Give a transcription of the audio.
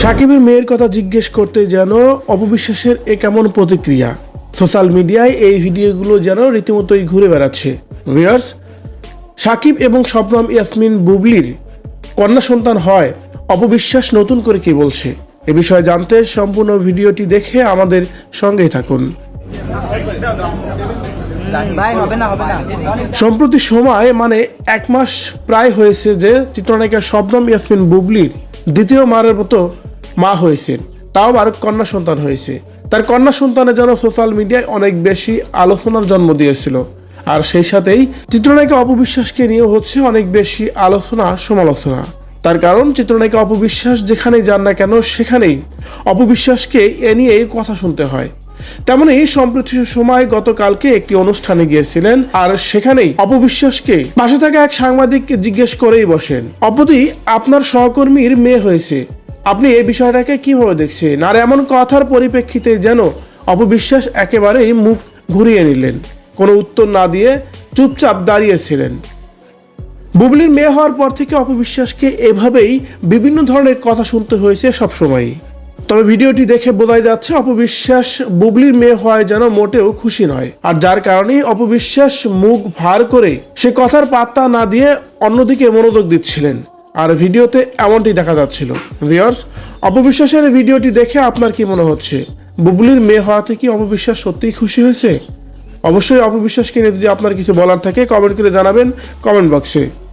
সাকিবের মেয়ের কথা জিজ্ঞেস করতে যেন অপবিশ্বাসের এ কেমন প্রতিক্রিয়া। সোশ্যাল মিডিয়ায় এই ভিডিওগুলো যেন রীতিমতোই ঘুরে বেড়াচ্ছে। ভিউয়ার্স, সাকিব এবং শবনম ইয়াসমিন বুবলির কন্যা সন্তান হয়, অপবিশ্বাস নতুন করে কি বলছে এ বিষয়ে জানতে সম্পূর্ণ ভিডিওটি দেখে আমাদের সঙ্গেই থাকুন। সম্প্রতি সময় মানে 1 মাস প্রায় হয়েছে যে চিত্রনায়িকা শবনম ইয়াসমিন বুবলির দ্বিতীয় মারের মতো মা হয়েছেন, তাও আবার কন্যা সন্তান হয়েছে। তার কন্যা সন্তানের জন্য সোশ্যাল মিডিয়ায় অনেক বেশি আলোচনার জন্ম দিয়েছিল, আর সেই সাথেই চিত্রনায়িকা অপবিশ্বাসকে নিয়ে হচ্ছে অনেক বেশি আলোচনা সমালোচনা। তার কারণ চিত্রনায়িকা অপবিশ্বাস যেখানেই যান না কেন সেখানেই অপবিশ্বাসকে এ নিয়েই কথা শুনতে হয়। তেমনই সম্প্রতি সময় গতকালকে একটি অনুষ্ঠানে গিয়েছিলেন, আর সেখানেই অপবিশ্বাসকে পাশে থাকা এক সাংবাদিককে জিজ্ঞেস করেই বসেন, অপদি আপনার সহকর্মীর মেয়ে হয়েছে, আপনি এই বিষয়টাকে কিভাবে দেখছেন? আর এমন কথার পরিপ্রেক্ষিতে যেন অপবিশ্বাস একেবারেই মুখ ঘুরিয়ে নিলেন, কোনো উত্তর না দিয়ে চুপচাপ দাঁড়িয়েছিলেন। বুবলির মেয়ে হওয়ার পর থেকে অপবিশ্বাসকে এভাবেই বিভিন্ন ধরনের কথা শুনতে হয়েছে সবসময়। তবে ভিডিওটি দেখে বোঝা যাচ্ছে অপবিশ্বাস বুবলির মেয়ে হওয়ায় যেন মোটেও খুশি নয়, আর যার কারণেই অপবিশ্বাস মুখ ভার করে সে কথার পাত্তা না দিয়ে অন্যদিকে মনোযোগ দিচ্ছিলেন, আর ভিডিওতে এমনটি দেখা যাচ্ছিল। ভিউয়ার্স, অপবিশ্বাসের ভিডিওটি দেখে আপনার কি মনে হচ্ছে? বুবলির মেয়ে হওয়াতে কি অপবিশ্বাস সত্যিই খুশি হয়েছে? অবশ্যই অপবিশ্বাসকে নিয়ে যদি আপনার কিছু বলার থাকে কমেন্ট করে জানাবেন কমেন্ট বক্সে।